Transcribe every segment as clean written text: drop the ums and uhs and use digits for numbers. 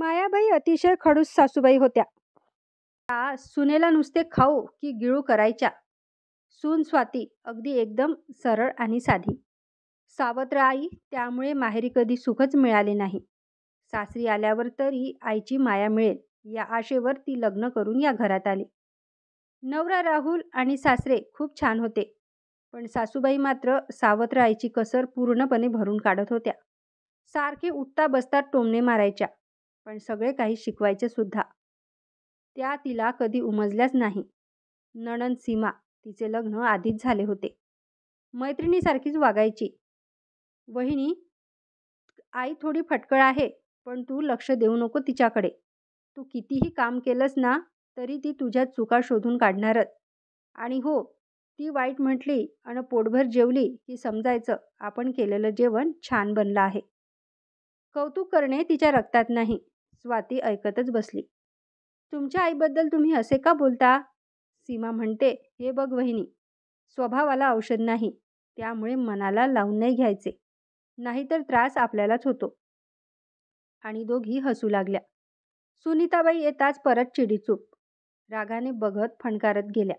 मायाबाई अतिशय खडूस सासूबाई होत्या. त्या सुनेला नुसते खाऊ की गिळू करायच्या. सून स्वाती अगदी एकदम सरळ आणि साधी. सावत्र आई त्यामुळे माहेरी कधी सुखच मिळाले नाही. सासरी आल्यावर तरी आईची माया मिळेल या आशेवर ती लग्न करून या घरात आली. नवरा राहुल आणि सासरे खूप छान होते, पण सासूबाई मात्र सावत्र आईची कसर पूर्णपणे भरून काढत होत्या. सारखे उठता बसता टोमणे मारायच्या, पण सगळे काही शिकवायचे सुद्धा. त्या तिला कधी उमजल्याच नाही. नणंद सीमा, तिचे लग्न आधीच झाले होते. मैत्रिणीसारखीच वागायची. वहिनी, आई थोडी फटकळ आहे, पण तू लक्ष देऊ नको तिच्याकडे. तू कितीही काम केलंस ना, तरी ती तुझ्या चुका शोधून काढणारच. आणि हो, ती वाईट म्हटली आणि पोटभर जेवली की समजायचं आपण केलेलं जेवण छान बनलं आहे. कौतुक करणे तिच्या रक्तात नाही. स्वाती ऐकतच बसली. तुमच्या आईबद्दल तुम्ही असे का बोलता? सीमा म्हणते, हे बघ वहिनी, स्वभावाला औषध नाही, त्यामुळे मनाला लावून नाही घ्यायचे, नाहीतर त्रास आपल्यालाच होतो. आणि दोघी हसू लागल्या. सुनीताबाई येताच परत चिडीचूप रागाने बघत फणकारत गेल्या.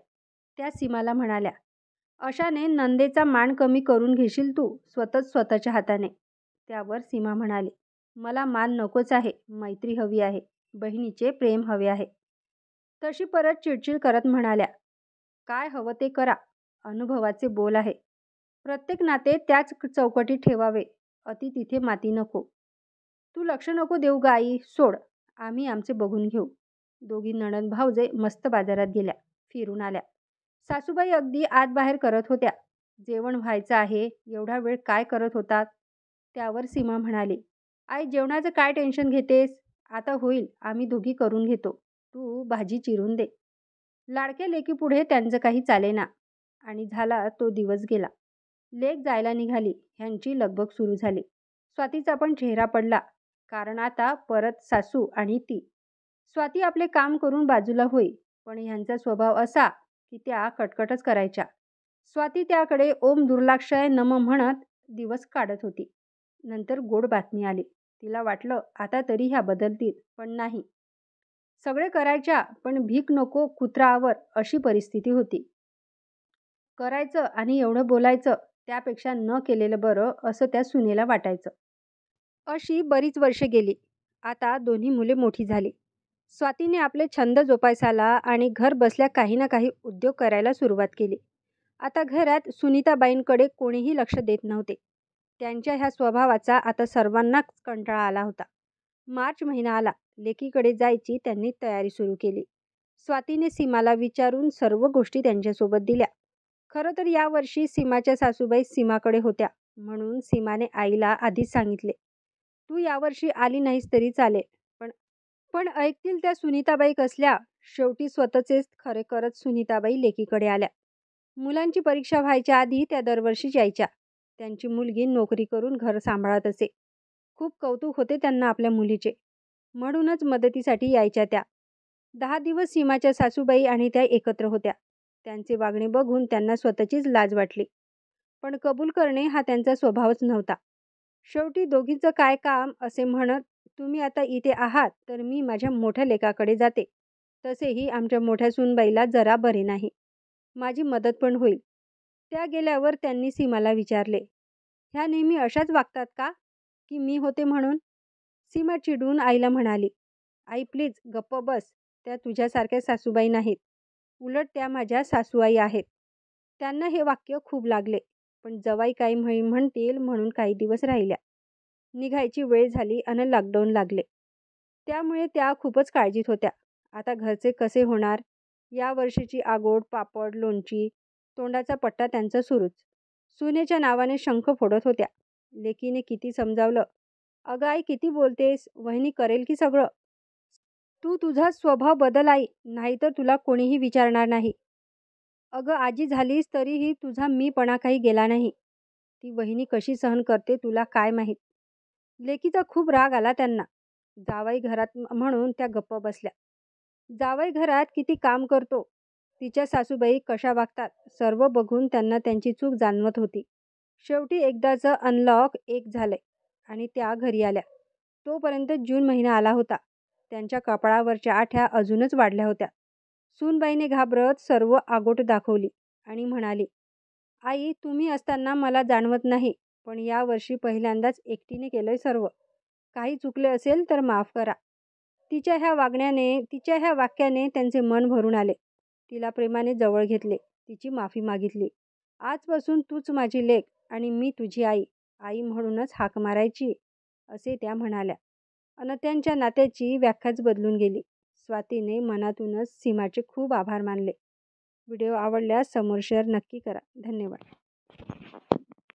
त्या सीमाला म्हणाल्या, अशाने नंदेचा मान कमी करून घेशील तू स्वतःच्या हाताने. त्यावर सीमा म्हणाली, मला मान नकोच आहे, मैत्री हवी आहे, बहिणीचे प्रेम हवे आहे. तशी परत चिडचिड करत म्हणाल्या, काय हवं ते करा, अनुभवाचे बोल आहे. प्रत्येक नाते त्याच चौकटीत ठेवावे, अति तिथे माती नको. तू लक्ष नको देऊ ग आई, सोड, आम्ही आमचे बघून घेऊ. दोघी नणंद भावजे मस्त बाजारात गेल्या, फिरून आल्या. सासूबाई अगदी आत बाहेर करत होत्या. जेवण व्हायचं आहे, एवढा वेळ काय करत होतात? त्यावर सीमा म्हणाली, आई जेवणाचं काय टेन्शन घेतेस? आता होईल, आम्ही दोघी करून घेतो, तू भाजी चिरून दे. लाडक्या लेकीपुढे त्यांचं काही चालेना. आणि झाला तो दिवस गेला. लेक जायला निघाली, ह्यांची लगबग सुरू झाली. स्वातीचा पण चेहरा पडला, कारण आता परत सासू आणि ती. स्वाती आपले काम करून बाजूला होई, पण ह्यांचा स्वभाव असा की त्या कटकटच करायच्या. स्वाती त्याकडे ओम दुर्लाक्षाय नम म्हणत दिवस काढत होती. नंतर गोड बातमी आली. तिला वाटलं आता तरी ह्या बदलतील, पण नाही. सगळे करायच्या, पण भीक नको कुत्रावर अशी परिस्थिती होती. करायचं आणि एवढं बोलायचं, त्यापेक्षा न केलेलं बरं असं त्या सुनेला वाटायचं. अशी बरीच वर्षे गेली. आता दोन्ही मुले मोठी झाली. स्वातीने आपले छंद जोपासायला आणि घर बसल्या काही ना काही उद्योग करायला सुरुवात केली. आता घरात सुनीताबाईंकडे कोणीही लक्ष देत नव्हते. त्यांच्या ह्या स्वभावाचा आता सर्वांनाच कंटाळा आला होता. मार्च महिना आला. लेकीकडे जायची त्यांनी तयारी सुरू केली. स्वातीने सीमाला विचारून सर्व गोष्टी त्यांच्यासोबत दिल्या. खरं तर यावर्षी सीमाच्या सासूबाई सीमाकडे होत्या, म्हणून सीमाने आईला आधीच सांगितले, तू यावर्षी आली नाहीस तरी चालेल, पण ऐकतील त्या सुनीताबाई कसल्या? शेवटी स्वतःचेच खरे करत सुनीताबाई लेकीकडे आल्या. मुलांची परीक्षा व्हायच्या आधी त्या दरवर्षीच यायच्या. त्यांची मुलगी नोकरी करून घर सांभाळत असे. खूप कौतुक होते त्यांना आपल्या मुलीचे, म्हणूनच मदतीसाठी यायच्या त्या. 10 दिवस सीमाच्या सासूबाई आणि त्या एकत्र होत्या. त्यांचे वागणे बघून त्यांना स्वतःचीच लाज वाटली, पण कबूल करणे हा त्यांचा स्वभावच नव्हता. शेवटी दोघींचं काय काम असे म्हणत, तुम्ही आता इथे आहात तर मी माझ्या मोठ्या लेकाकडे जाते. तसेही आमच्या मोठ्या सूनबाईला जरा बरे नाही, माझी मदत पण होईल. त्या गेल्यावर त्यांनी सीमाला विचारले, ह्या नेहमी अशाच वागतात का, की मी होते म्हणून? सीमा चिडून आईला म्हणाली, आई प्लीज गप्प बस, त्या तुझ्यासारख्या सासूबाई नाहीत, उलट त्या माझ्या सासूआई आहेत. त्यांना हे वाक्य खूप लागले, पण जवाई काही म्हणतील म्हणून काही दिवस राहिल्या. निघायची वेळ झाली आणि लॉकडाऊन लागले, त्यामुळे त्या खूपच काळजीत होत्या. आता घरचे कसे होणार? या वर्षीची आगोड, पापड, लोणची, तोंडाचा पट्टा त्यांचा सुरूच. सुनेच्या नावाने शंख फोडत होत्या. लेकीने किती समजावलं, अगं आई किती बोलतेस, वहिनी करेल की सगळं. तू तुझा स्वभाव बदल आई, नाहीतर तुला कोणीही विचारणार नाही. अगं आजी झालीस तरीही तुझा मीपणा काही गेला नाही. ती वहिनी कशी सहन करते तुला काय माहीत. लेकीचा खूप राग आला त्यांना. जावई घरात म्हणून त्या गप्प बसल्या. जावई घरात किती काम करतो, तिच्या सासूबाई कशा वागतात, सर्व बघून त्यांना त्यांची चूक जाणवत होती. शेवटी एकदाचं अनलॉक एक झालंय आणि त्या घरी आल्या. तोपर्यंत जून महिना आला होता. त्यांच्या कपाळावरच्या आठ्या अजूनच वाढल्या होत्या. सूनबाईने घाबरत सर्व आगोट दाखवली आणि म्हणाली, आई, तुम्ही असताना मला जाणवत नाही, पण यावर्षी पहिल्यांदाच एकटीने केलंय सर्व. काही चुकले असेल तर माफ करा. तिच्या ह्या वाक्याने त्यांचे मन भरून आले. तिला प्रेमाने जवळ घेतले. तिची माफी मागितली. आजपासून तूच माझी लेक आणि मी तुझी आई. आई म्हणूनच हाक मारायची, असे त्या म्हणाल्या. अन त्यांच्या नात्याची व्याख्याच बदलून गेली. स्वातीने मनातूनच सीमाचे खूप आभार मानले. व्हिडिओ आवडल्यास समोर शेअर नक्की करा. धन्यवाद.